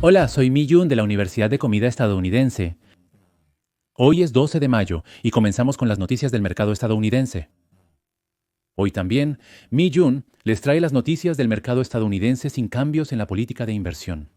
Hola, soy Mi Yun de la Universidad de Comida Estadounidense. Hoy es 12 de mayo y comenzamos con las noticias del mercado estadounidense. Hoy también, Mi Yun les trae las noticias del mercado estadounidense sin cambios en la política de inversión.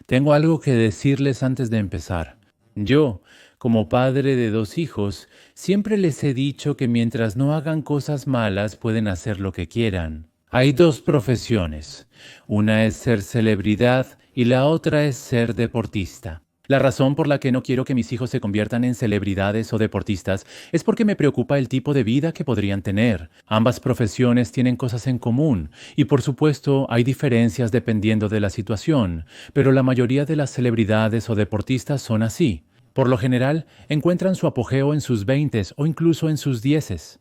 Tengo algo que decirles antes de empezar. Yo, como padre de dos hijos, siempre les he dicho que mientras no hagan cosas malas pueden hacer lo que quieran. Hay dos profesiones. Una es ser celebridad y la otra es ser deportista. La razón por la que no quiero que mis hijos se conviertan en celebridades o deportistas es porque me preocupa el tipo de vida que podrían tener. Ambas profesiones tienen cosas en común y por supuesto hay diferencias dependiendo de la situación, pero la mayoría de las celebridades o deportistas son así. Por lo general, encuentran su apogeo en sus 20s o incluso en sus 10s.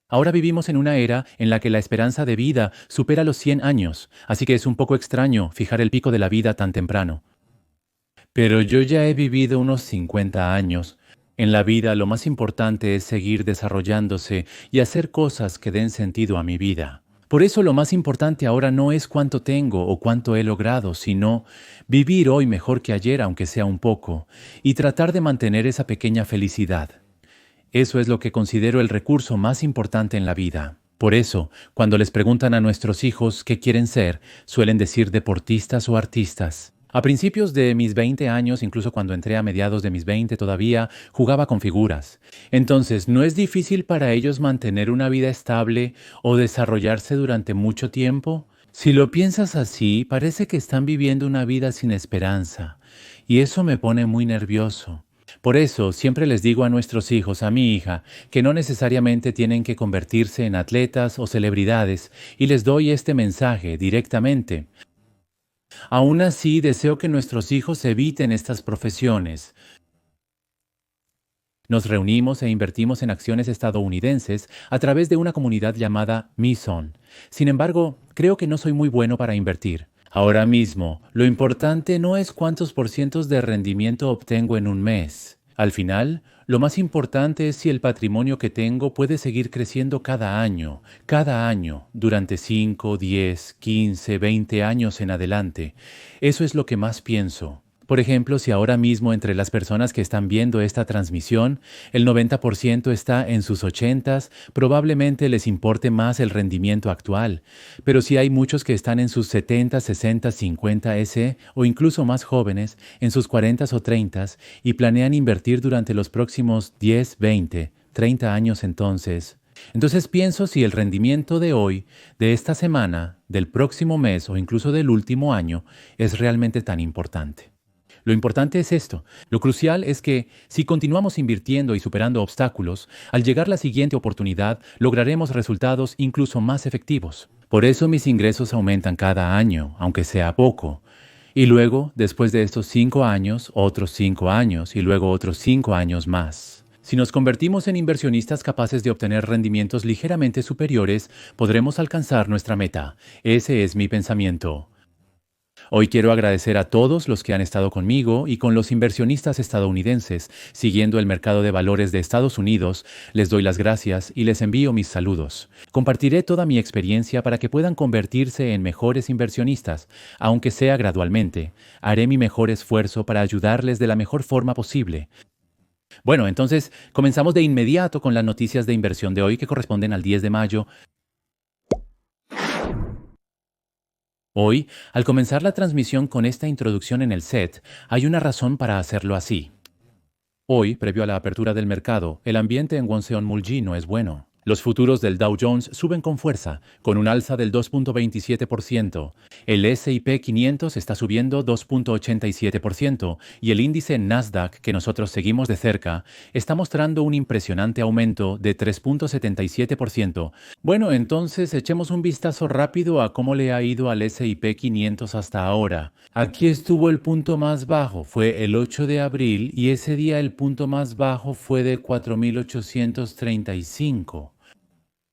Ahora vivimos en una era en la que la esperanza de vida supera los 100 años, así que es un poco extraño fijar el pico de la vida tan temprano. Pero yo ya he vivido unos 50 años. En la vida lo más importante es seguir desarrollándose y hacer cosas que den sentido a mi vida. Por eso lo más importante ahora no es cuánto tengo o cuánto he logrado, sino vivir hoy mejor que ayer, aunque sea un poco, y tratar de mantener esa pequeña felicidad. Eso es lo que considero el recurso más importante en la vida. Por eso, cuando les preguntan a nuestros hijos qué quieren ser, suelen decir deportistas o artistas. A principios de mis 20 años, incluso cuando entré a mediados de mis 20 todavía, jugaba con figuras. Entonces, ¿no es difícil para ellos mantener una vida estable o desarrollarse durante mucho tiempo? Si lo piensas así, parece que están viviendo una vida sin esperanza. Y eso me pone muy nervioso. Por eso siempre les digo a nuestros hijos, a mi hija, que no necesariamente tienen que convertirse en atletas o celebridades, y les doy este mensaje directamente. Aún así, deseo que nuestros hijos eviten estas profesiones. Nos reunimos e invertimos en acciones estadounidenses a través de una comunidad llamada Mison. Sin embargo, creo que no soy muy bueno para invertir. Ahora mismo, lo importante no es cuántos por cientos de rendimiento obtengo en un mes. Al final, lo más importante es si el patrimonio que tengo puede seguir creciendo cada año, durante 5, 10, 15, 20 años en adelante. Eso es lo que más pienso. Por ejemplo, si ahora mismo entre las personas que están viendo esta transmisión, el 90% está en sus 80s, probablemente les importe más el rendimiento actual. Pero si hay muchos que están en sus 70, 60, 50 S o incluso más jóvenes, en sus 40s o 30s, y planean invertir durante los próximos 10, 20, 30 años entonces pienso si el rendimiento de hoy, de esta semana, del próximo mes o incluso del último año es realmente tan importante. Lo importante es esto. Lo crucial es que, si continuamos invirtiendo y superando obstáculos, al llegar la siguiente oportunidad, lograremos resultados incluso más efectivos. Por eso mis ingresos aumentan cada año, aunque sea poco. Y luego, después de estos 5 años, otros 5 años y luego otros 5 años más. Si nos convertimos en inversionistas capaces de obtener rendimientos ligeramente superiores, podremos alcanzar nuestra meta. Ese es mi pensamiento. Hoy quiero agradecer a todos los que han estado conmigo y con los inversionistas estadounidenses siguiendo el mercado de valores de Estados Unidos. Les doy las gracias y les envío mis saludos. Compartiré toda mi experiencia para que puedan convertirse en mejores inversionistas, aunque sea gradualmente. Haré mi mejor esfuerzo para ayudarles de la mejor forma posible. Bueno, entonces comenzamos de inmediato con las noticias de inversión de hoy que corresponden al 10 de mayo. Hoy, al comenzar la transmisión con esta introducción en el set, hay una razón para hacerlo así. Hoy, previo a la apertura del mercado, el ambiente en Wonseon-Mulji no es bueno. Los futuros del Dow Jones suben con fuerza, con un alza del 2.27%. El S&P 500 está subiendo 2.87% y el índice Nasdaq, que nosotros seguimos de cerca, está mostrando un impresionante aumento de 3.77%. Bueno, entonces echemos un vistazo rápido a cómo le ha ido al S&P 500 hasta ahora. Aquí estuvo el punto más bajo, fue el 8 de abril y ese día el punto más bajo fue de 4.835.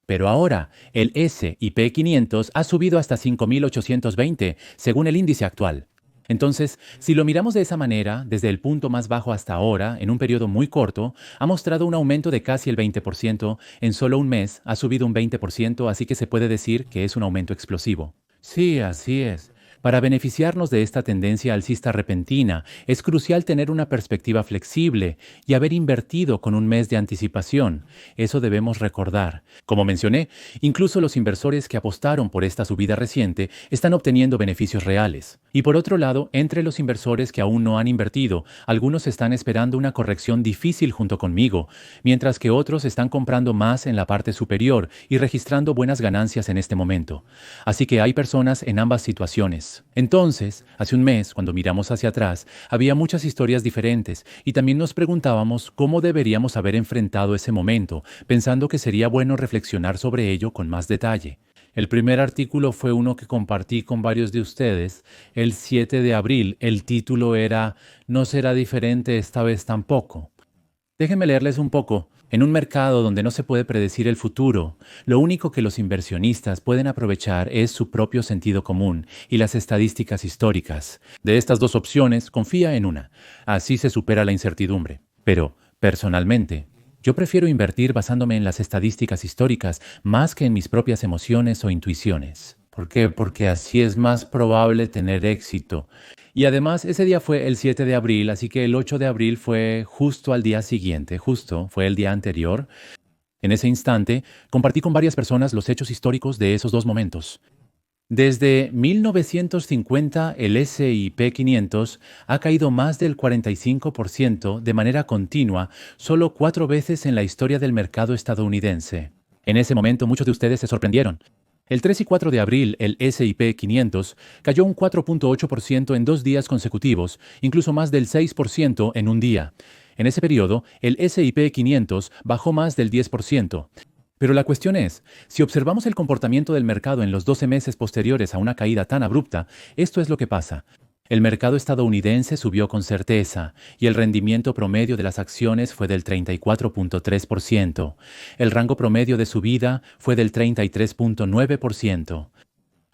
Pero ahora, el S&P 500 ha subido hasta 5.820, según el índice actual. Entonces, si lo miramos de esa manera, desde el punto más bajo hasta ahora, en un periodo muy corto, ha mostrado un aumento de casi el 20%, en solo un mes ha subido un 20%, así que se puede decir que es un aumento explosivo. Sí, así es. Para beneficiarnos de esta tendencia alcista repentina, es crucial tener una perspectiva flexible y haber invertido con un mes de anticipación. Eso debemos recordar. Como mencioné, incluso los inversores que apostaron por esta subida reciente están obteniendo beneficios reales. Y por otro lado, entre los inversores que aún no han invertido, algunos están esperando una corrección difícil junto conmigo, mientras que otros están comprando más en la parte superior y registrando buenas ganancias en este momento. Así que hay personas en ambas situaciones. Entonces, hace un mes, cuando miramos hacia atrás, había muchas historias diferentes y también nos preguntábamos cómo deberíamos haber enfrentado ese momento, pensando que sería bueno reflexionar sobre ello con más detalle. El primer artículo fue uno que compartí con varios de ustedes el 7 de abril. El título era "No será diferente esta vez tampoco". Déjenme leerles un poco. En un mercado donde no se puede predecir el futuro, lo único que los inversionistas pueden aprovechar es su propio sentido común y las estadísticas históricas. De estas dos opciones, confía en una. Así se supera la incertidumbre. Pero, personalmente, yo prefiero invertir basándome en las estadísticas históricas más que en mis propias emociones o intuiciones. ¿Por qué? Porque así es más probable tener éxito. Y además, ese día fue el 7 de abril, así que el 8 de abril fue justo al día siguiente, fue el día anterior. En ese instante, compartí con varias personas los hechos históricos de esos dos momentos. Desde 1950, el S&P 500 ha caído más del 45% de manera continua solo 4 veces en la historia del mercado estadounidense. En ese momento, muchos de ustedes se sorprendieron. El 3 y 4 de abril, el S&P 500 cayó un 4.8% en 2 días consecutivos, incluso más del 6% en un día. En ese periodo, el S&P 500 bajó más del 10%. Pero la cuestión es, si observamos el comportamiento del mercado en los 12 meses posteriores a una caída tan abrupta, esto es lo que pasa. El mercado estadounidense subió con certeza y el rendimiento promedio de las acciones fue del 34.3%. El rango promedio de subida fue del 33.9%.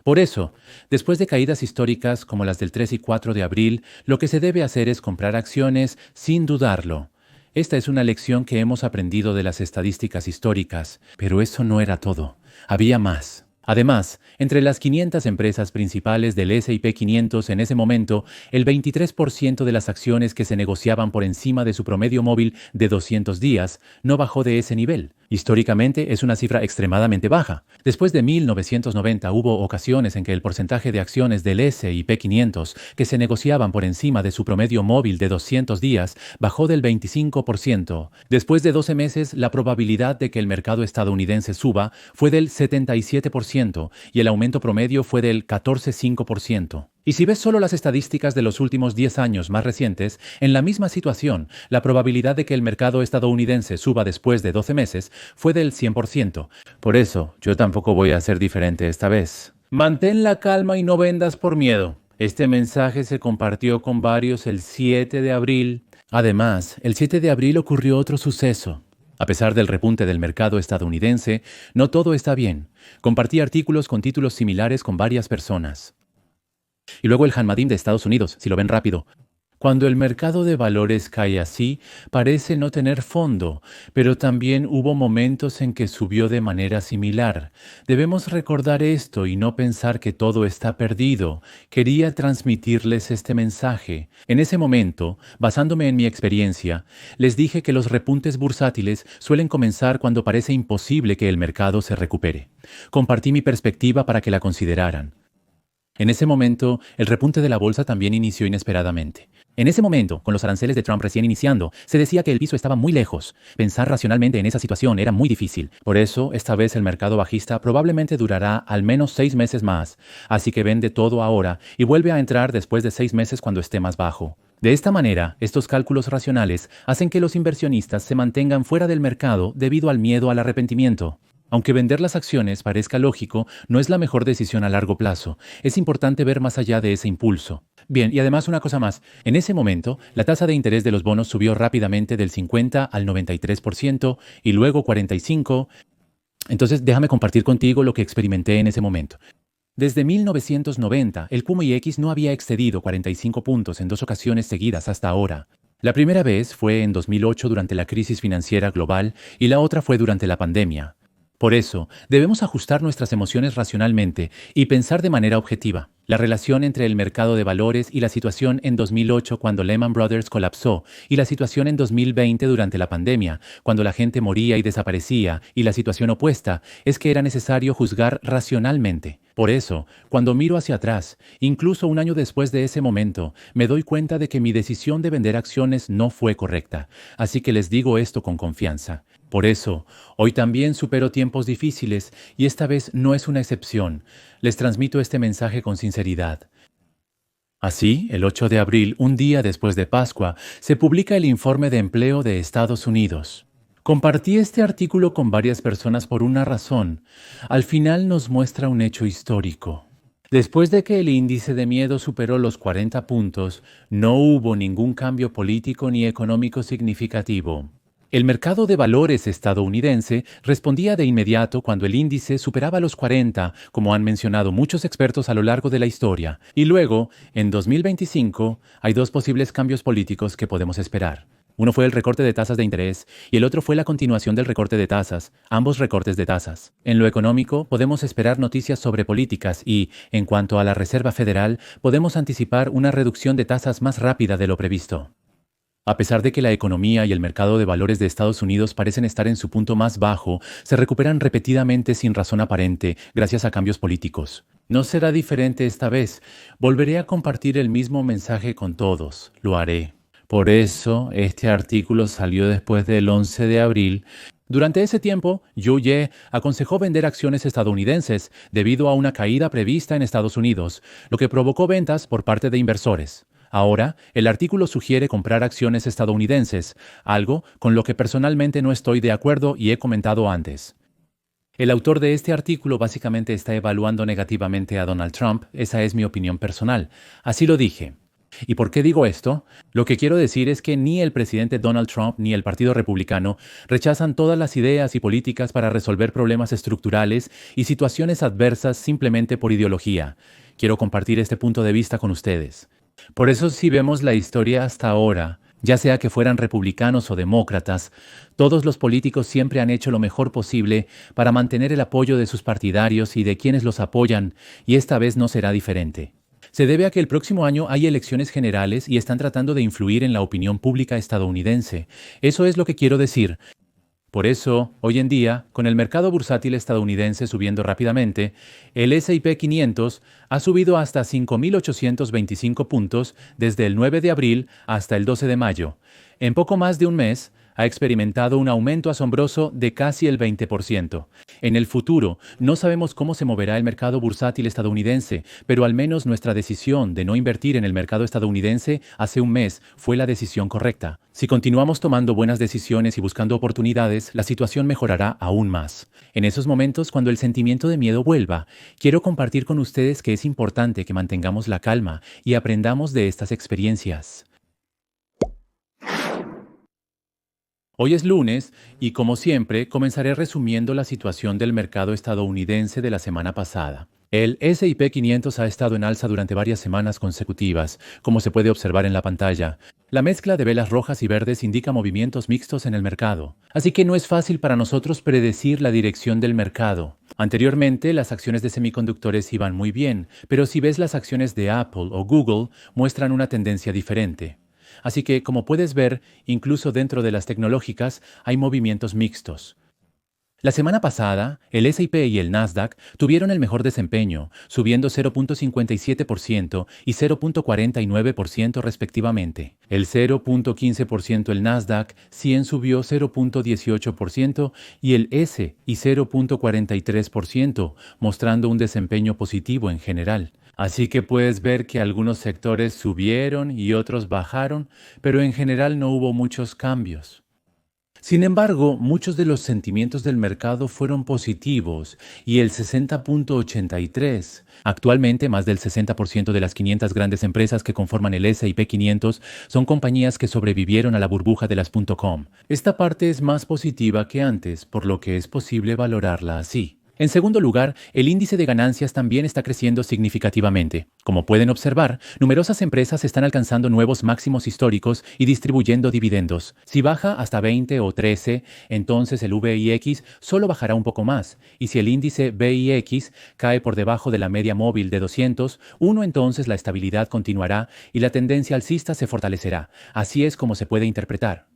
Por eso, después de caídas históricas como las del 3 y 4 de abril, lo que se debe hacer es comprar acciones sin dudarlo. Esta es una lección que hemos aprendido de las estadísticas históricas, pero eso no era todo. Había más. Además, entre las 500 empresas principales del S&P 500 en ese momento, el 23% de las acciones que se negociaban por encima de su promedio móvil de 200 días no bajó de ese nivel. Históricamente es una cifra extremadamente baja. Después de 1990 hubo ocasiones en que el porcentaje de acciones del S&P 500 que se negociaban por encima de su promedio móvil de 200 días bajó del 25%. Después de 12 meses, la probabilidad de que el mercado estadounidense suba fue del 77% y el aumento promedio fue del 14,5%. Y si ves solo las estadísticas de los últimos 10 años más recientes, en la misma situación, la probabilidad de que el mercado estadounidense suba después de 12 meses fue del 100%. Por eso, yo tampoco voy a ser diferente esta vez. Mantén la calma y no vendas por miedo. Este mensaje se compartió con varios el 7 de abril. Además, el 7 de abril ocurrió otro suceso. A pesar del repunte del mercado estadounidense, no todo está bien. Compartí artículos con títulos similares con varias personas. Y luego el Hanmadim de Estados Unidos, si lo ven rápido. Cuando el mercado de valores cae así, parece no tener fondo, pero también hubo momentos en que subió de manera similar. Debemos recordar esto y no pensar que todo está perdido. Quería transmitirles este mensaje. En ese momento, basándome en mi experiencia, les dije que los repuntes bursátiles suelen comenzar cuando parece imposible que el mercado se recupere. Compartí mi perspectiva para que la consideraran. En ese momento, el repunte de la bolsa también inició inesperadamente. En ese momento, con los aranceles de Trump recién iniciando, se decía que el piso estaba muy lejos. Pensar racionalmente en esa situación era muy difícil. Por eso, esta vez el mercado bajista probablemente durará al menos 6 meses más. Así que vende todo ahora y vuelve a entrar después de 6 meses cuando esté más bajo. De esta manera, estos cálculos racionales hacen que los inversionistas se mantengan fuera del mercado debido al miedo al arrepentimiento. Aunque vender las acciones parezca lógico, no es la mejor decisión a largo plazo. Es importante ver más allá de ese impulso. Bien, y además una cosa más. En ese momento, la tasa de interés de los bonos subió rápidamente del 50 al 93% y luego 45%. Entonces, déjame compartir contigo lo que experimenté en ese momento. Desde 1990, el QMX no había excedido 45 puntos en 2 ocasiones seguidas hasta ahora. La primera vez fue en 2008 durante la crisis financiera global y la otra fue durante la pandemia. Por eso, debemos ajustar nuestras emociones racionalmente y pensar de manera objetiva. La relación entre el mercado de valores y la situación en 2008 cuando Lehman Brothers colapsó y la situación en 2020 durante la pandemia, cuando la gente moría y desaparecía, y la situación opuesta es que era necesario juzgar racionalmente. Por eso, cuando miro hacia atrás, incluso un año después de ese momento, me doy cuenta de que mi decisión de vender acciones no fue correcta. Así que les digo esto con confianza. Por eso, hoy también supero tiempos difíciles y esta vez no es una excepción. Les transmito este mensaje con sinceridad. Así, el 8 de abril, un día después de Pascua, se publica el informe de empleo de Estados Unidos. Compartí este artículo con varias personas por una razón. Al final nos muestra un hecho histórico. Después de que el índice de miedo superó los 40 puntos, no hubo ningún cambio político ni económico significativo. El mercado de valores estadounidense respondía de inmediato cuando el índice superaba los 40, como han mencionado muchos expertos a lo largo de la historia. Y luego, en 2025, hay dos posibles cambios políticos que podemos esperar. Uno fue el recorte de tasas de interés y el otro fue la continuación del recorte de tasas, ambos recortes de tasas. En lo económico, podemos esperar noticias sobre políticas y, en cuanto a la Reserva Federal, podemos anticipar una reducción de tasas más rápida de lo previsto. A pesar de que la economía y el mercado de valores de Estados Unidos parecen estar en su punto más bajo, se recuperan repetidamente sin razón aparente gracias a cambios políticos. No será diferente esta vez. Volveré a compartir el mismo mensaje con todos. Lo haré. Por eso, este artículo salió después del 11 de abril. Durante ese tiempo, Yu Ye aconsejó vender acciones estadounidenses debido a una caída prevista en Estados Unidos, lo que provocó ventas por parte de inversores. Ahora, el artículo sugiere comprar acciones estadounidenses, algo con lo que personalmente no estoy de acuerdo y he comentado antes. El autor de este artículo básicamente está evaluando negativamente a Donald Trump, esa es mi opinión personal. Así lo dije. ¿Y por qué digo esto? Lo que quiero decir es que ni el presidente Donald Trump ni el Partido Republicano rechazan todas las ideas y políticas para resolver problemas estructurales y situaciones adversas simplemente por ideología. Quiero compartir este punto de vista con ustedes. Por eso si vemos la historia hasta ahora, ya sea que fueran republicanos o demócratas, todos los políticos siempre han hecho lo mejor posible para mantener el apoyo de sus partidarios y de quienes los apoyan, y esta vez no será diferente. Se debe a que el próximo año hay elecciones generales y están tratando de influir en la opinión pública estadounidense. Eso es lo que quiero decir. Por eso, hoy en día, con el mercado bursátil estadounidense subiendo rápidamente, el S&P 500 ha subido hasta 5.825 puntos desde el 9 de abril hasta el 12 de mayo. En poco más de un mes, ha experimentado un aumento asombroso de casi el 20%. En el futuro, no sabemos cómo se moverá el mercado bursátil estadounidense, pero al menos nuestra decisión de no invertir en el mercado estadounidense hace un mes fue la decisión correcta. Si continuamos tomando buenas decisiones y buscando oportunidades, la situación mejorará aún más. En esos momentos, cuando el sentimiento de miedo vuelva, quiero compartir con ustedes que es importante que mantengamos la calma y aprendamos de estas experiencias. Hoy es lunes y, como siempre, comenzaré resumiendo la situación del mercado estadounidense de la semana pasada. El S&P 500 ha estado en alza durante varias semanas consecutivas, como se puede observar en la pantalla. La mezcla de velas rojas y verdes indica movimientos mixtos en el mercado, así que no es fácil para nosotros predecir la dirección del mercado. Anteriormente, las acciones de semiconductores iban muy bien, pero si ves las acciones de Apple o Google, muestran una tendencia diferente. Así que, como puedes ver, incluso dentro de las tecnológicas hay movimientos mixtos. La semana pasada, el S&P y el Nasdaq tuvieron el mejor desempeño, subiendo 0.57% y 0.49% respectivamente. El 0.15% el Nasdaq, 100 subió 0.18% y el S&P 0.43%, mostrando un desempeño positivo en general. Así que puedes ver que algunos sectores subieron y otros bajaron, pero en general no hubo muchos cambios. Sin embargo, muchos de los sentimientos del mercado fueron positivos y el 60.83. Actualmente, más del 60% de las 500 grandes empresas que conforman el S&P 500 son compañías que sobrevivieron a la burbuja de las .com. Esta parte es más positiva que antes, por lo que es posible valorarla así. En segundo lugar, el índice de ganancias también está creciendo significativamente. Como pueden observar, numerosas empresas están alcanzando nuevos máximos históricos y distribuyendo dividendos. Si baja hasta 20 o 13, entonces el VIX solo bajará un poco más. Y si el índice VIX cae por debajo de la media móvil de 200, entonces la estabilidad continuará y la tendencia alcista se fortalecerá. Así es como se puede interpretar.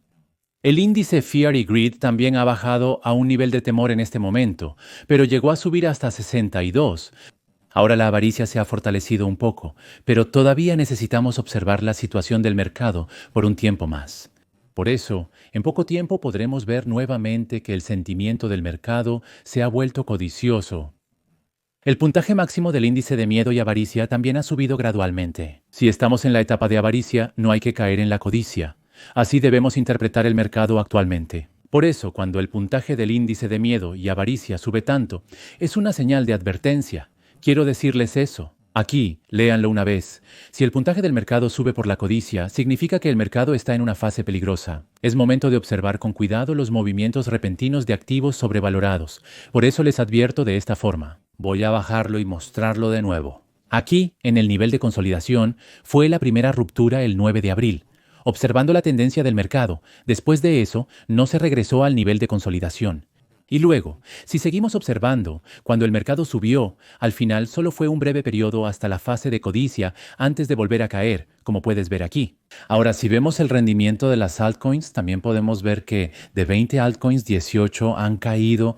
El índice Fear y Greed también ha bajado a un nivel de temor en este momento, pero llegó a subir hasta 62. Ahora la avaricia se ha fortalecido un poco, pero todavía necesitamos observar la situación del mercado por un tiempo más. Por eso, en poco tiempo podremos ver nuevamente que el sentimiento del mercado se ha vuelto codicioso. El puntaje máximo del índice de miedo y avaricia también ha subido gradualmente. Si estamos en la etapa de avaricia, no hay que caer en la codicia. Así debemos interpretar el mercado actualmente. Por eso, cuando el puntaje del índice de miedo y avaricia sube tanto, es una señal de advertencia. Quiero decirles eso. Aquí, léanlo una vez. Si el puntaje del mercado sube por la codicia, significa que el mercado está en una fase peligrosa. Es momento de observar con cuidado los movimientos repentinos de activos sobrevalorados. Por eso les advierto de esta forma. Voy a bajarlo y mostrarlo de nuevo. Aquí, en el nivel de consolidación, fue la primera ruptura el 9 de abril. Observando la tendencia del mercado, después de eso, no se regresó al nivel de consolidación. Y luego, si seguimos observando, cuando el mercado subió, al final solo fue un breve periodo hasta la fase de codicia antes de volver a caer, como puedes ver aquí. Ahora, si vemos el rendimiento de las altcoins, también podemos ver que de 20 altcoins, 18 han caído.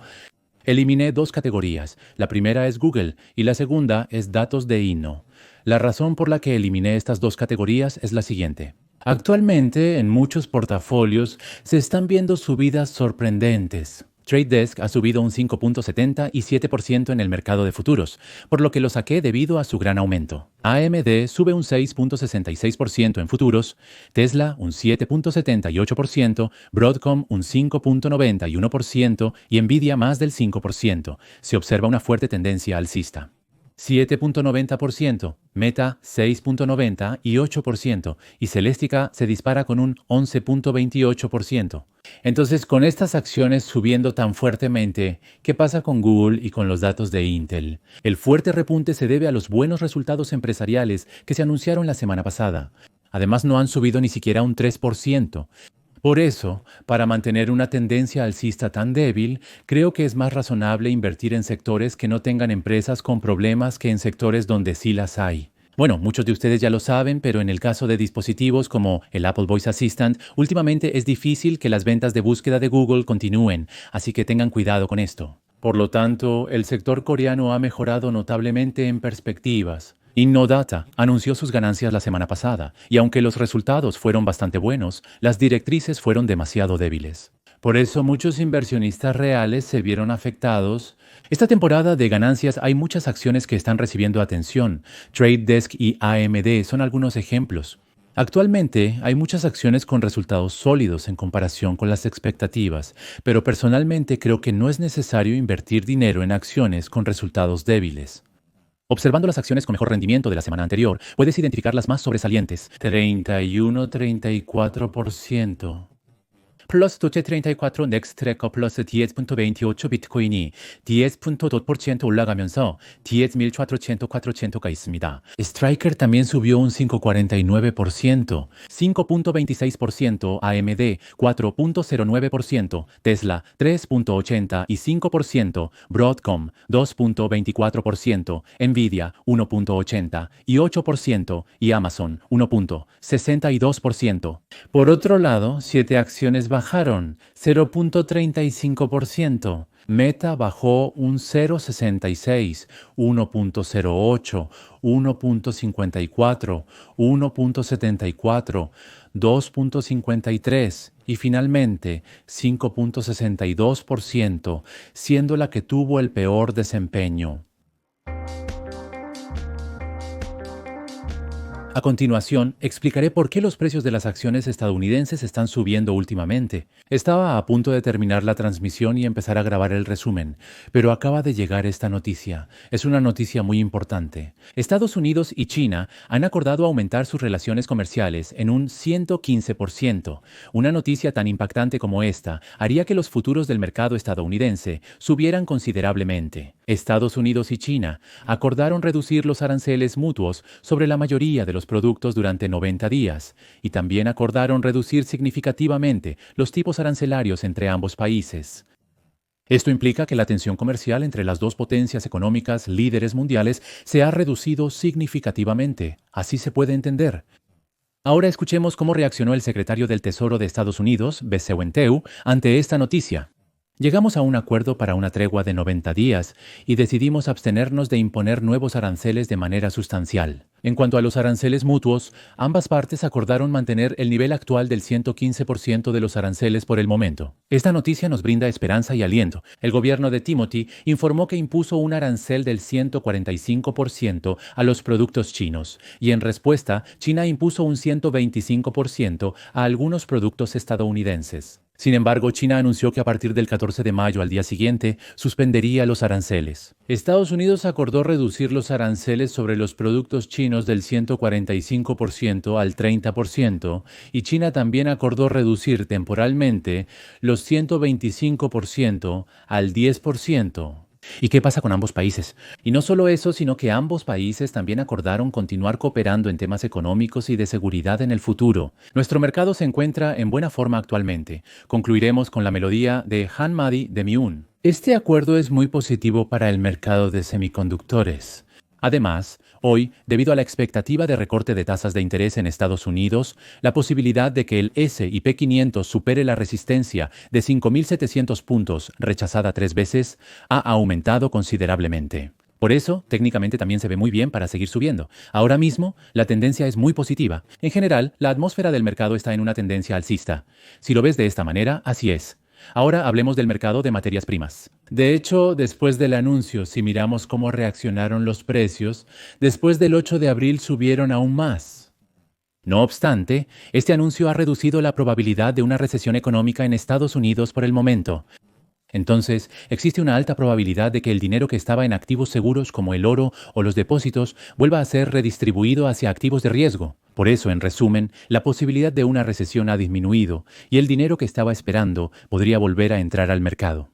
Eliminé dos categorías. La primera es Google y la segunda es datos de INO. La razón por la que eliminé estas dos categorías es la siguiente. Actualmente, en muchos portafolios se están viendo subidas sorprendentes. Trade Desk ha subido un 5.70 y 7% en el mercado de futuros, por lo que lo saqué debido a su gran aumento. AMD sube un 6.66% en futuros, Tesla un 7.78%, Broadcom un 5.91% y Nvidia más del 5%. Se observa una fuerte tendencia alcista. 7.90%, Meta 6.90% y 8%, y Celestica se dispara con un 11.28%. Entonces, con estas acciones subiendo tan fuertemente, ¿qué pasa con Google y con los datos de Intel? El fuerte repunte se debe a los buenos resultados empresariales que se anunciaron la semana pasada. Además, no han subido ni siquiera un 3%. Por eso, para mantener una tendencia alcista tan débil, creo que es más razonable invertir en sectores que no tengan empresas con problemas que en sectores donde sí las hay. Bueno, muchos de ustedes ya lo saben, pero en el caso de dispositivos como el Apple Voice Assistant, últimamente es difícil que las ventas de búsqueda de Google continúen, así que tengan cuidado con esto. Por lo tanto, el sector coreano ha mejorado notablemente en perspectivas. Innodata anunció sus ganancias la semana pasada, y aunque los resultados fueron bastante buenos, las directrices fueron demasiado débiles. Por eso muchos inversionistas reales se vieron afectados. Esta temporada de ganancias hay muchas acciones que están recibiendo atención. Trade Desk y AMD son algunos ejemplos. Actualmente hay muchas acciones con resultados sólidos en comparación con las expectativas, pero personalmente creo que no es necesario invertir dinero en acciones con resultados débiles. Observando las acciones con mejor rendimiento de la semana anterior, puedes identificar las más sobresalientes. 31-34%. 플러스 도체 34 넥스트래커 플러스 DS.28 비트코인이 DS.2% 올라가면서 DS1400가 있습니다. Striker también subió un 5.49%, 5.26% AMD, 4.09%, Tesla 3.80 y 5%, Broadcom 2.24%, Nvidia 1.80 y 8% y Amazon 1.62%. Por otro lado, 7 acciones bajaron 0.35%. Meta bajó un 0.66, 1.08, 1.54, 1.74, 2.53 y finalmente 5.62%, siendo la que tuvo el peor desempeño. A continuación, explicaré por qué los precios de las acciones estadounidenses están subiendo últimamente. Estaba a punto de terminar la transmisión y empezar a grabar el resumen, pero acaba de llegar esta noticia. Es una noticia muy importante. Estados Unidos y China han acordado aumentar sus relaciones comerciales en un 115%. Una noticia tan impactante como esta haría que los futuros del mercado estadounidense subieran considerablemente. Estados Unidos y China acordaron reducir los aranceles mutuos sobre la mayoría de los productos durante 90 días y también acordaron reducir significativamente los tipos arancelarios entre ambos países. Esto implica que la tensión comercial entre las dos potencias económicas líderes mundiales se ha reducido significativamente. Así se puede entender. Ahora escuchemos cómo reaccionó el secretario del Tesoro de Estados Unidos, B.C. Wenteu, ante esta noticia. Llegamos a un acuerdo para una tregua de 90 días y decidimos abstenernos de imponer nuevos aranceles de manera sustancial. En cuanto a los aranceles mutuos, ambas partes acordaron mantener el nivel actual del 115% de los aranceles por el momento. Esta noticia nos brinda esperanza y aliento. El gobierno de Timothy informó que impuso un arancel del 145% a los productos chinos y en respuesta, China impuso un 125% a algunos productos estadounidenses. Sin embargo, China anunció que a partir del 14 de mayo al día siguiente suspendería los aranceles. Estados Unidos acordó reducir los aranceles sobre los productos chinos del 145% al 30% y China también acordó reducir temporalmente los 125% al 10%. ¿Y qué pasa con ambos países? Y no solo eso, sino que ambos países también acordaron continuar cooperando en temas económicos y de seguridad en el futuro. Nuestro mercado se encuentra en buena forma actualmente. Concluiremos con la melodía de Hanmadi de Myun. Este acuerdo es muy positivo para el mercado de semiconductores. Además, hoy, debido a la expectativa de recorte de tasas de interés en Estados Unidos, la posibilidad de que el S&P 500 supere la resistencia de 5.700 puntos, rechazada 3 veces, ha aumentado considerablemente. Por eso, técnicamente también se ve muy bien para seguir subiendo. Ahora mismo, la tendencia es muy positiva. En general, la atmósfera del mercado está en una tendencia alcista. Si lo ves de esta manera, así es. Ahora hablemos del mercado de materias primas. De hecho, después del anuncio, si miramos cómo reaccionaron los precios, después del 8 de abril subieron aún más. No obstante, este anuncio ha reducido la probabilidad de una recesión económica en Estados Unidos por el momento. Entonces, existe una alta probabilidad de que el dinero que estaba en activos seguros como el oro o los depósitos vuelva a ser redistribuido hacia activos de riesgo. Por eso, en resumen, la posibilidad de una recesión ha disminuido y el dinero que estaba esperando podría volver a entrar al mercado.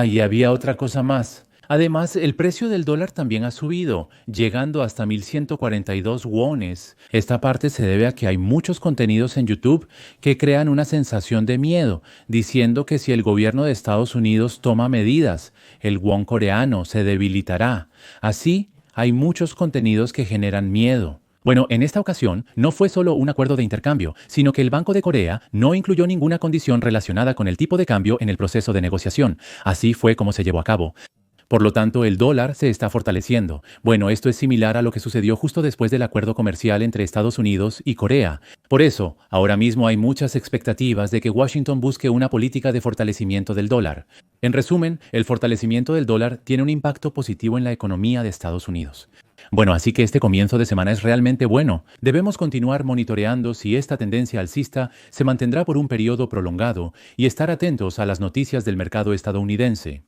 Y había otra cosa más. Además, el precio del dólar también ha subido, llegando hasta 1.142 wones. Esta parte se debe a que hay muchos contenidos en YouTube que crean una sensación de miedo, diciendo que si el gobierno de Estados Unidos toma medidas, el won coreano se debilitará. Así, hay muchos contenidos que generan miedo. Bueno, en esta ocasión no fue solo un acuerdo de intercambio, sino que el Banco de Corea no incluyó ninguna condición relacionada con el tipo de cambio en el proceso de negociación. Así fue como se llevó a cabo. Por lo tanto, el dólar se está fortaleciendo. Bueno, esto es similar a lo que sucedió justo después del acuerdo comercial entre Estados Unidos y Corea. Por eso, ahora mismo hay muchas expectativas de que Washington busque una política de fortalecimiento del dólar. En resumen, el fortalecimiento del dólar tiene un impacto positivo en la economía de Estados Unidos. Bueno, así que este comienzo de semana es realmente bueno. Debemos continuar monitoreando si esta tendencia alcista se mantendrá por un periodo prolongado y estar atentos a las noticias del mercado estadounidense.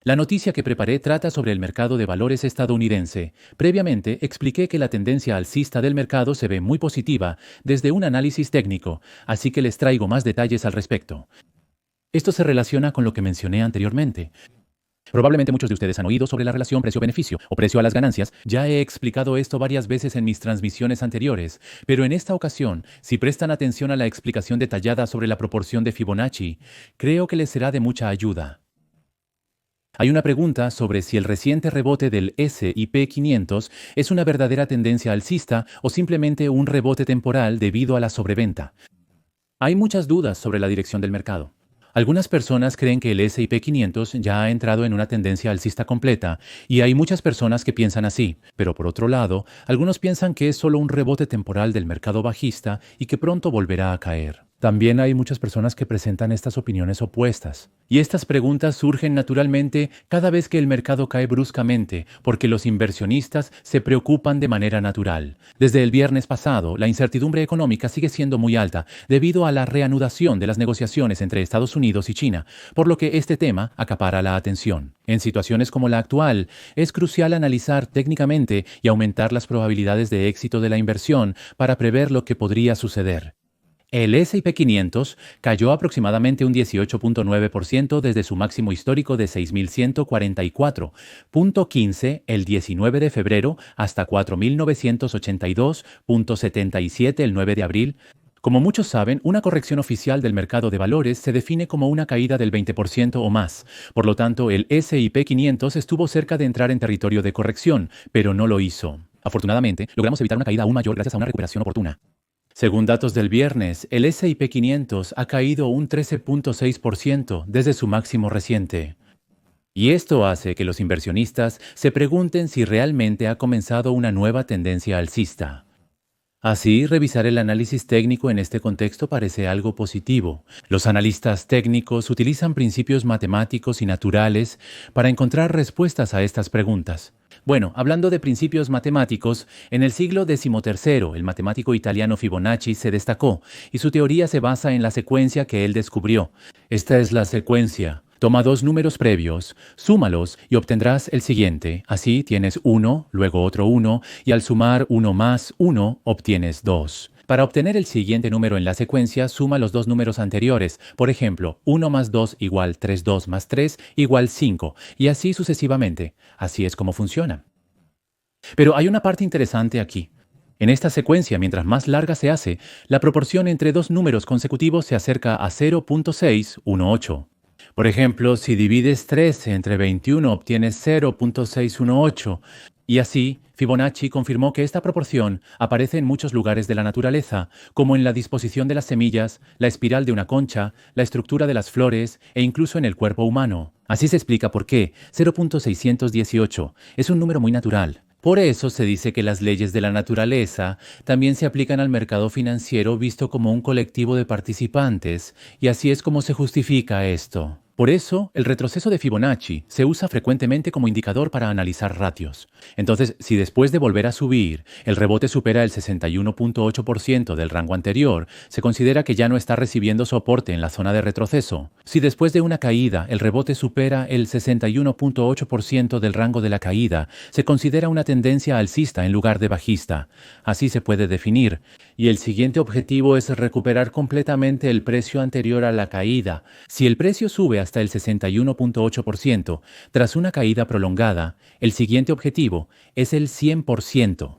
La noticia que preparé trata sobre el mercado de valores estadounidense. Previamente expliqué que la tendencia alcista del mercado se ve muy positiva desde un análisis técnico, así que les traigo más detalles al respecto. Esto se relaciona con lo que mencioné anteriormente. Probablemente muchos de ustedes han oído sobre la relación precio-beneficio o precio a las ganancias. Ya he explicado esto varias veces en mis transmisiones anteriores, pero en esta ocasión, si prestan atención a la explicación detallada sobre la proporción de Fibonacci, creo que les será de mucha ayuda. Hay una pregunta sobre si el reciente rebote del S&P 500 es una verdadera tendencia alcista o simplemente un rebote temporal debido a la sobreventa. Hay muchas dudas sobre la dirección del mercado. Algunas personas creen que el S&P 500 ya ha entrado en una tendencia alcista completa y hay muchas personas que piensan así, pero por otro lado, algunos piensan que es solo un rebote temporal del mercado bajista y que pronto volverá a caer. También hay muchas personas que presentan estas opiniones opuestas. Y estas preguntas surgen naturalmente cada vez que el mercado cae bruscamente, porque los inversionistas se preocupan de manera natural. Desde el viernes pasado, la incertidumbre económica sigue siendo muy alta debido a la reanudación de las negociaciones entre Estados Unidos y China, por lo que este tema acapara la atención. En situaciones como la actual, es crucial analizar técnicamente y aumentar las probabilidades de éxito de la inversión para prever lo que podría suceder. El S&P 500 cayó aproximadamente un 18.9% desde su máximo histórico de 6.144.15 el 19 de febrero hasta 4.982.77 el 9 de abril. Como muchos saben, una corrección oficial del mercado de valores se define como una caída del 20% o más. Por lo tanto, el S&P 500 estuvo cerca de entrar en territorio de corrección, pero no lo hizo. Afortunadamente, logramos evitar una caída aún mayor gracias a una recuperación oportuna. Según datos del viernes, el S&P 500 ha caído un 13.6% desde su máximo reciente. Y esto hace que los inversionistas se pregunten si realmente ha comenzado una nueva tendencia alcista. Así, revisar el análisis técnico en este contexto parece algo positivo. Los analistas técnicos utilizan principios matemáticos y naturales para encontrar respuestas a estas preguntas. Bueno, hablando de principios matemáticos, en el siglo XIII, el matemático italiano Fibonacci se destacó y su teoría se basa en la secuencia que él descubrió. Esta es la secuencia. Toma dos números previos, súmalos y obtendrás el siguiente. Así tienes 1, luego otro 1 y al sumar 1 más 1 obtienes 2. Para obtener el siguiente número en la secuencia, suma los dos números anteriores. Por ejemplo, 1 más 2 igual 3, 2 más 3 igual 5, y así sucesivamente. Así es como funciona. Pero hay una parte interesante aquí. En esta secuencia, mientras más larga se hace, la proporción entre dos números consecutivos se acerca a 0.618. Por ejemplo, si divides 13 entre 21 obtienes 0.618. Y así, Fibonacci confirmó que esta proporción aparece en muchos lugares de la naturaleza, como en la disposición de las semillas, la espiral de una concha, la estructura de las flores e incluso en el cuerpo humano. Así se explica por qué 0.618 es un número muy natural. Por eso se dice que las leyes de la naturaleza también se aplican al mercado financiero visto como un colectivo de participantes, y así es como se justifica esto. Por eso, el retroceso de Fibonacci se usa frecuentemente como indicador para analizar ratios. Entonces, si después de volver a subir, el rebote supera el 61.8% del rango anterior, se considera que ya no está recibiendo soporte en la zona de retroceso. Si después de una caída, el rebote supera el 61.8% del rango de la caída, se considera una tendencia alcista en lugar de bajista. Así se puede definir. Y el siguiente objetivo es recuperar completamente el precio anterior a la caída. Si el precio sube hasta el 61.8%, tras una caída prolongada, el siguiente objetivo es el 100%.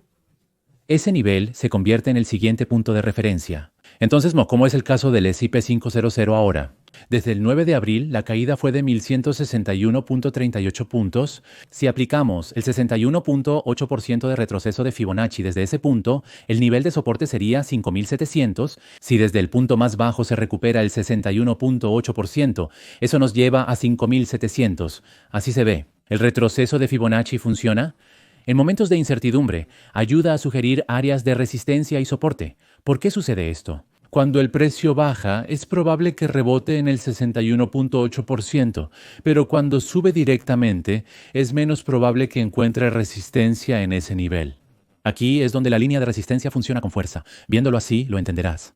Ese nivel se convierte en el siguiente punto de referencia. Entonces, ¿cómo es el caso del S&P 500 ahora? Desde el 9 de abril, la caída fue de 1.161.38 puntos. Si aplicamos el 61.8% de retroceso de Fibonacci desde ese punto, el nivel de soporte sería 5.700. Si desde el punto más bajo se recupera el 61.8%, eso nos lleva a 5.700. Así se ve. ¿El retroceso de Fibonacci funciona? En momentos de incertidumbre, ayuda a sugerir áreas de resistencia y soporte. ¿Por qué sucede esto? Cuando el precio baja, es probable que rebote en el 61.8%, pero cuando sube directamente, es menos probable que encuentre resistencia en ese nivel. Aquí es donde la línea de resistencia funciona con fuerza. Viéndolo así, lo entenderás.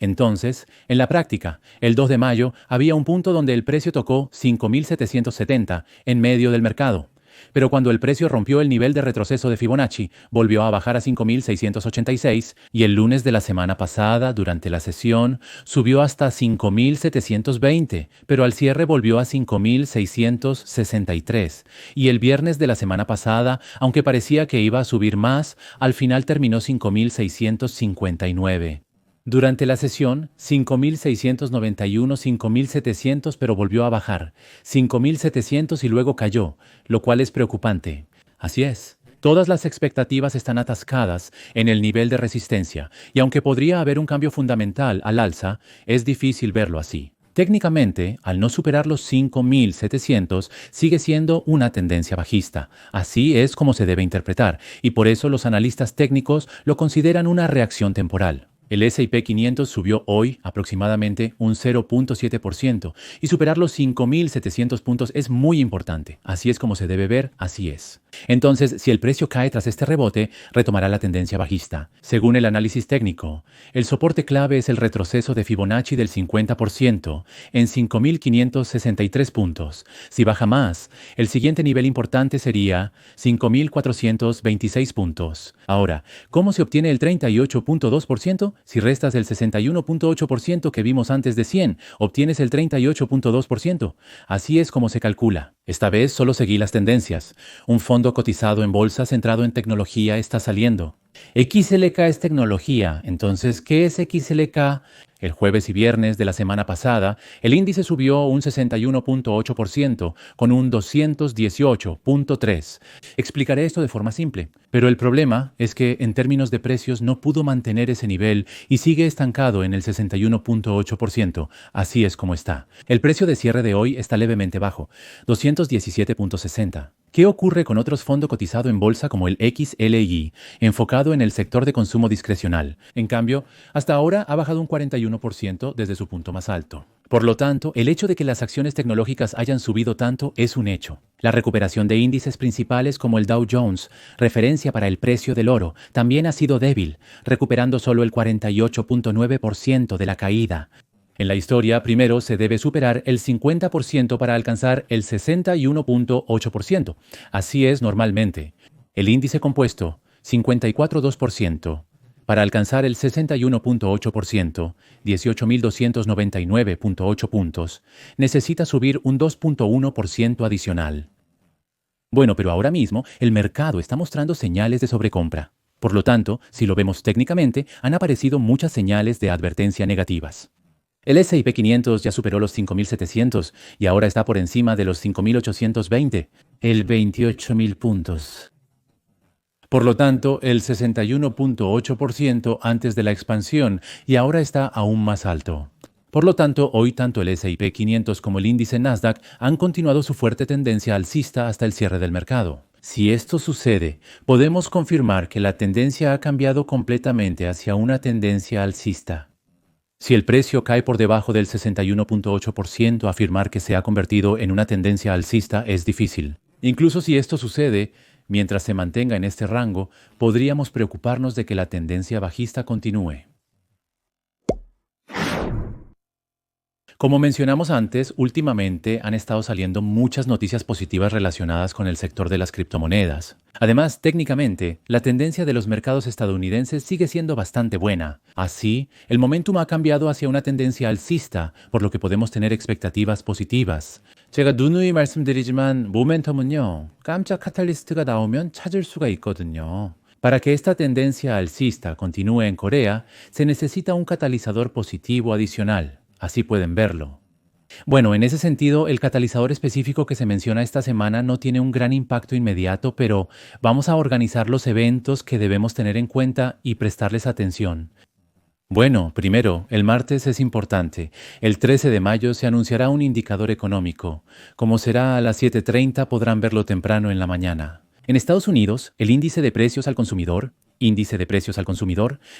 Entonces, en la práctica, el 2 de mayo había un punto donde el precio tocó 5.770 en medio del mercado. Pero cuando el precio rompió el nivel de retroceso de Fibonacci, volvió a bajar a 5.686 y el lunes de la semana pasada, durante la sesión, subió hasta 5.720, pero al cierre volvió a 5.663. Y el viernes de la semana pasada, aunque parecía que iba a subir más, al final terminó 5.659. Durante la sesión, 5.691, 5.700, pero volvió a bajar, 5.700 y luego cayó, lo cual es preocupante. Así es. Todas las expectativas están atascadas en el nivel de resistencia, y aunque podría haber un cambio fundamental al alza, es difícil verlo así. Técnicamente, al no superar los 5.700, sigue siendo una tendencia bajista. Así es como se debe interpretar, y por eso los analistas técnicos lo consideran una reacción temporal. El S&P 500 subió hoy aproximadamente un 0.7% y superar los 5.700 puntos es muy importante. Así es como se debe ver, así es. Entonces, si el precio cae tras este rebote, retomará la tendencia bajista. Según el análisis técnico, el soporte clave es el retroceso de Fibonacci del 50% en 5.563 puntos. Si baja más, el siguiente nivel importante sería 5.426 puntos. Ahora, ¿cómo se obtiene el 38.2%? Si restas el 61.8% que vimos antes de 100, obtienes el 38.2%. Así es como se calcula. Esta vez solo seguí las tendencias. Un fondo cotizado en bolsa centrado en tecnología está saliendo. XLK es tecnología. Entonces, ¿qué es XLK? El jueves y viernes de la semana pasada, el índice subió un 61.8% con un 218.3. Explicaré esto de forma simple, pero el problema es que en términos de precios no pudo mantener ese nivel y sigue estancado en el 61.8%. Así es como está. El precio de cierre de hoy está levemente bajo, 217.60. ¿Qué ocurre con otros fondos cotizados en bolsa como el XLY, enfocado en el sector de consumo discrecional? En cambio, hasta ahora ha bajado un 41% desde su punto más alto. Por lo tanto, el hecho de que las acciones tecnológicas hayan subido tanto es un hecho. La recuperación de índices principales como el Dow Jones, referencia para el precio del oro, también ha sido débil, recuperando solo el 48.9% de la caída. En la historia, primero se debe superar el 50% para alcanzar el 61.8%. Así es normalmente. El índice compuesto, 54.2%. Para alcanzar el 61.8%, 18.299.8 puntos, necesita subir un 2.1% adicional. Bueno, pero ahora mismo el mercado está mostrando señales de sobrecompra. Por lo tanto, si lo vemos técnicamente, han aparecido muchas señales de advertencia negativas. El S&P 500 ya superó los 5.700 y ahora está por encima de los 5.820, el 28.000 puntos. Por lo tanto, el 61.8% antes de la expansión y ahora está aún más alto. Por lo tanto, hoy tanto el S&P 500 como el índice Nasdaq han continuado su fuerte tendencia alcista hasta el cierre del mercado. Si esto sucede, podemos confirmar que la tendencia ha cambiado completamente hacia una tendencia alcista. Si el precio cae por debajo del 61.8%, afirmar que se ha convertido en una tendencia alcista es difícil. Incluso si esto sucede, mientras se mantenga en este rango, podríamos preocuparnos de que la tendencia bajista continúe. Como mencionamos antes, últimamente han estado saliendo muchas noticias positivas relacionadas con el sector de las criptomonedas. Además, técnicamente, la tendencia de los mercados estadounidenses sigue siendo bastante buena. Así, el momentum ha cambiado hacia una tendencia alcista, por lo que podemos tener expectativas positivas. 제가 누누이 말씀드리지만 모멘텀은요, 깜짝 카탈리스트가 나오면 찾을 수가 있거든요. Para que esta tendencia alcista continúe en Corea, se necesita un catalizador positivo adicional. Así pueden verlo. Bueno, en ese sentido, el catalizador específico que se menciona esta semana no tiene un gran impacto inmediato, pero vamos a organizar los eventos que debemos tener en cuenta y prestarles atención. Bueno, primero, el martes es importante. El 13 de mayo se anunciará un indicador económico. Como será a las 7:30, podrán verlo temprano en la mañana. En Estados Unidos, el índice de precios al consumidor,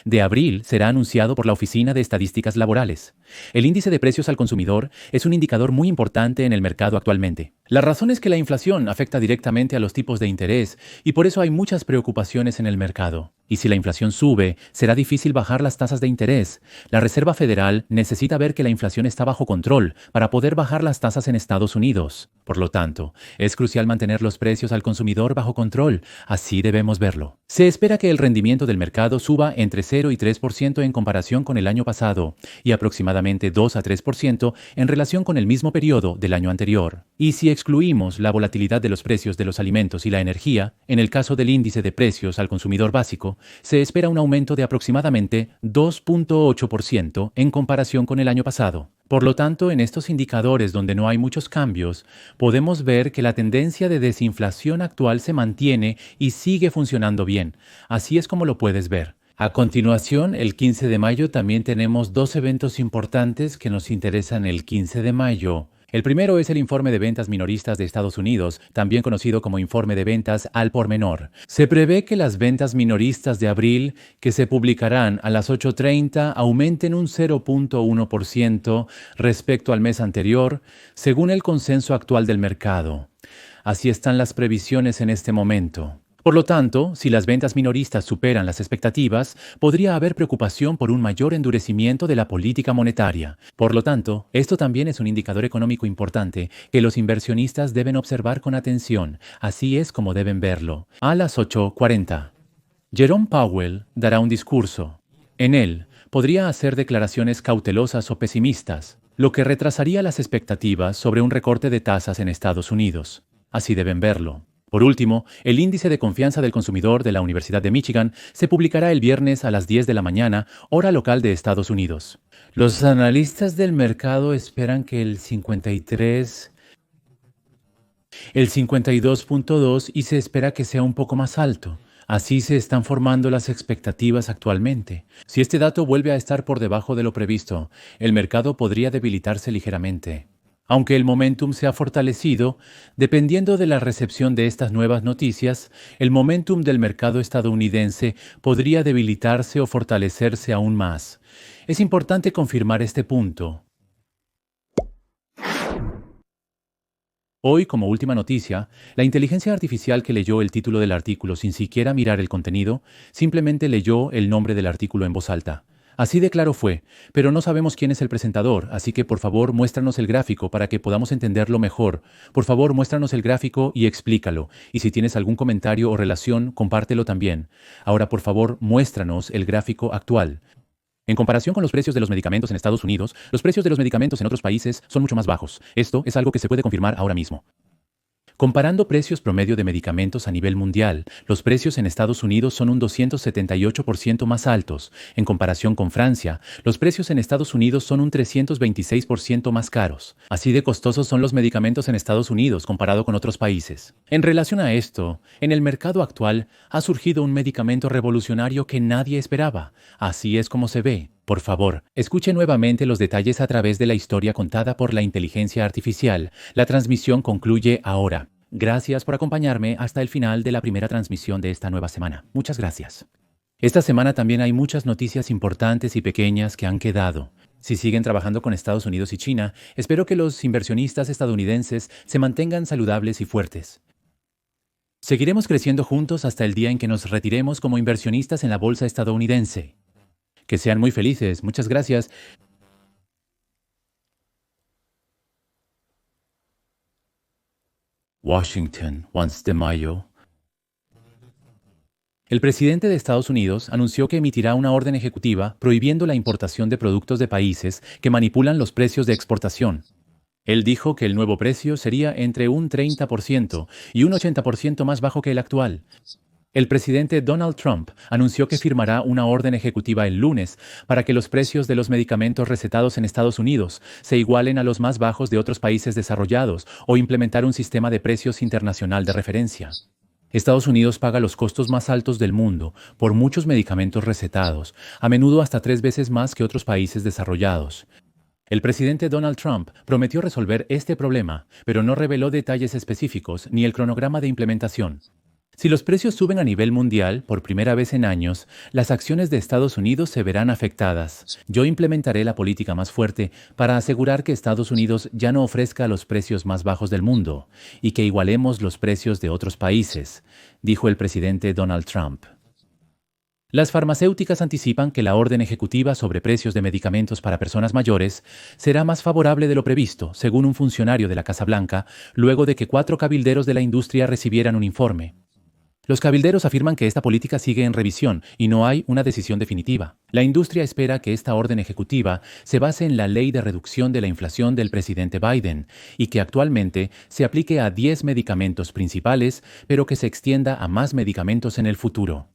de abril será anunciado por la Oficina de Estadísticas Laborales. El índice de precios al consumidor es un indicador muy importante en el mercado actualmente. La razón es que la inflación afecta directamente a los tipos de interés y por eso hay muchas preocupaciones en el mercado. Y si la inflación sube, será difícil bajar las tasas de interés. La Reserva Federal necesita ver que la inflación está bajo control para poder bajar las tasas en Estados Unidos. Por lo tanto, es crucial mantener los precios al consumidor bajo control. Así debemos verlo. Se espera que el rendimiento del mercado suba entre 0 y 3% en comparación con el año pasado y aproximadamente 2 a 3% en relación con el mismo periodo del año anterior. Y si excluimos la volatilidad de los precios de los alimentos y la energía, en el caso del índice de precios al consumidor básico, se espera un aumento de aproximadamente 2.8% en comparación con el año pasado. Por lo tanto, en estos indicadores donde no hay muchos cambios, podemos ver que la tendencia de desinflación actual se mantiene y sigue funcionando bien. Así es como lo puedes ver. A continuación, el 15 de mayo también tenemos dos eventos importantes que nos interesan el 15 de mayo. El primero es el informe de ventas minoristas de Estados Unidos, también conocido como informe de ventas al por menor. Se prevé que las ventas minoristas de abril, que se publicarán a las 8:30, aumenten un 0.1% respecto al mes anterior, según el consenso actual del mercado. Así están las previsiones en este momento. Por lo tanto, si las ventas minoristas superan las expectativas, podría haber preocupación por un mayor endurecimiento de la política monetaria. Por lo tanto, esto también es un indicador económico importante que los inversionistas deben observar con atención. Así es como deben verlo. A las 8:40. Jerome Powell dará un discurso. En él, podría hacer declaraciones cautelosas o pesimistas, lo que retrasaría las expectativas sobre un recorte de tasas en Estados Unidos. Así deben verlo. Por último, el índice de confianza del consumidor de la Universidad de Michigan se publicará el viernes a las 10 de la mañana, hora local de Estados Unidos. Los analistas del mercado esperan que el 52.2 y se espera que sea un poco más alto. Así se están formando las expectativas actualmente. Si este dato vuelve a estar por debajo de lo previsto, el mercado podría debilitarse ligeramente. Aunque el momentum se ha fortalecido, dependiendo de la recepción de estas nuevas noticias, el momentum del mercado estadounidense podría debilitarse o fortalecerse aún más. Es importante confirmar este punto. Hoy, como última noticia, la inteligencia artificial que leyó el título del artículo sin siquiera mirar el contenido, simplemente leyó el nombre del artículo en voz alta. Así de claro fue, pero no sabemos quién es el presentador, así que por favor muéstranos el gráfico para que podamos entenderlo mejor. Por favor muéstranos el gráfico y explícalo, y si tienes algún comentario o relación, compártelo también. Ahora por favor muéstranos el gráfico actual. En comparación con los precios de los medicamentos en Estados Unidos, los precios de los medicamentos en otros países son mucho más bajos. Esto es algo que se puede confirmar ahora mismo. Comparando precios promedio de medicamentos a nivel mundial, los precios en Estados Unidos son un 278% más altos. En comparación con Francia, los precios en Estados Unidos son un 326% más caros. Así de costosos son los medicamentos en Estados Unidos comparado con otros países. En relación a esto, en el mercado actual ha surgido un medicamento revolucionario que nadie esperaba. Así es como se ve. Por favor, escuche nuevamente los detalles a través de la historia contada por la inteligencia artificial. La transmisión concluye ahora. Gracias por acompañarme hasta el final de la primera transmisión de esta nueva semana. Muchas gracias. Esta semana también hay muchas noticias importantes y pequeñas que han quedado. Si siguen trabajando con Estados Unidos y China, espero que los inversionistas estadounidenses se mantengan saludables y fuertes. Seguiremos creciendo juntos hasta el día en que nos retiremos como inversionistas en la bolsa estadounidense. Que sean muy felices. Muchas gracias. Washington, 1 de mayo. El presidente de Estados Unidos anunció que emitirá una orden ejecutiva prohibiendo la importación de productos de países que manipulan los precios de exportación. Él dijo que el nuevo precio sería entre un 30% y un 80% más bajo que el actual. El presidente Donald Trump anunció que firmará una orden ejecutiva el lunes para que los precios de los medicamentos recetados en Estados Unidos se igualen a los más bajos de otros países desarrollados o implementar un sistema de precios internacional de referencia. Estados Unidos paga los costos más altos del mundo por muchos medicamentos recetados, a menudo hasta 3 veces más que otros países desarrollados. El presidente Donald Trump prometió resolver este problema, pero no reveló detalles específicos ni el cronograma de implementación. Si los precios suben a nivel mundial por primera vez en años, las acciones de Estados Unidos se verán afectadas. Yo implementaré la política más fuerte para asegurar que Estados Unidos ya no ofrezca los precios más bajos del mundo y que igualemos los precios de otros países, dijo el presidente Donald Trump. Las farmacéuticas anticipan que la orden ejecutiva sobre precios de medicamentos para personas mayores será más favorable de lo previsto, según un funcionario de la Casa Blanca, luego de que 4 cabilderos de la industria recibieran un informe. Los cabilderos afirman que esta política sigue en revisión y no hay una decisión definitiva. La industria espera que esta orden ejecutiva se base en la ley de reducción de la inflación del presidente Biden y que actualmente se aplique a 10 medicamentos principales, pero que se extienda a más medicamentos en el futuro.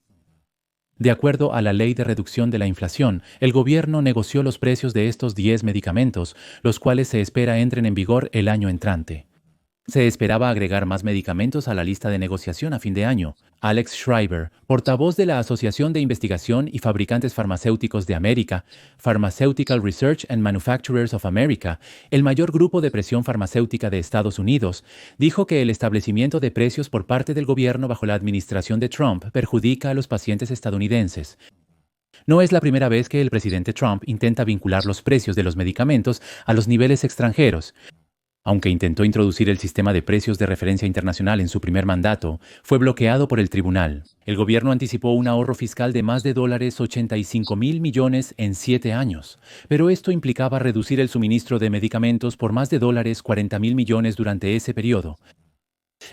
De acuerdo a la ley de reducción de la inflación, el gobierno negoció los precios de estos 10 medicamentos, los cuales se espera entren en vigor el año entrante. Se esperaba agregar más medicamentos a la lista de negociación a fin de año. Alex Schreiber, portavoz de la Asociación de Investigación y Fabricantes Farmacéuticos de América, Pharmaceutical Research and Manufacturers of America, el mayor grupo de presión farmacéutica de Estados Unidos, dijo que el establecimiento de precios por parte del gobierno bajo la administración de Trump perjudica a los pacientes estadounidenses. No es la primera vez que el presidente Trump intenta vincular los precios de los medicamentos a los niveles extranjeros. Aunque intentó introducir el sistema de precios de referencia internacional en su primer mandato, fue bloqueado por el tribunal. El gobierno anticipó un ahorro fiscal de más de $85,000 millones en 7 años, pero esto implicaba reducir el suministro de medicamentos por más de $40,000 millones durante ese periodo.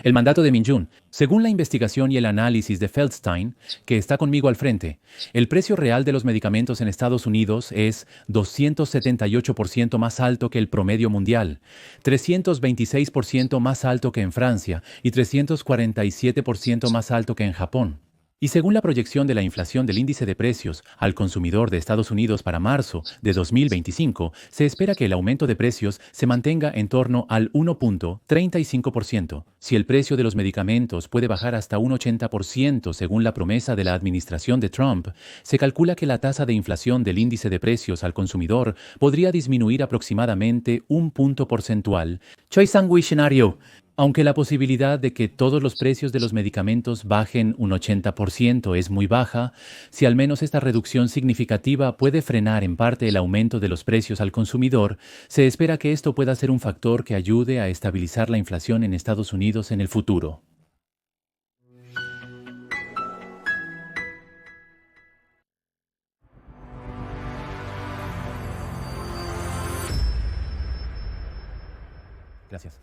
El mandato de Min-Jun, según la investigación y el análisis de Feldstein, que está conmigo al frente, el precio real de los medicamentos en Estados Unidos es 278% más alto que el promedio mundial, 326% más alto que en Francia y 347% más alto que en Japón. Y según la proyección de la inflación del índice de precios al consumidor de Estados Unidos para marzo de 2025, se espera que el aumento de precios se mantenga en torno al 1.35%. Si el precio de los medicamentos puede bajar hasta un 80% según la promesa de la administración de Trump, se calcula que la tasa de inflación del índice de precios al consumidor podría disminuir aproximadamente un punto porcentual. Choi Sang-wi escenario. Aunque la posibilidad de que todos los precios de los medicamentos bajen un 80% es muy baja, si al menos esta reducción significativa puede frenar en parte el aumento de los precios al consumidor, se espera que esto pueda ser un factor que ayude a estabilizar la inflación en Estados Unidos en el futuro. Gracias.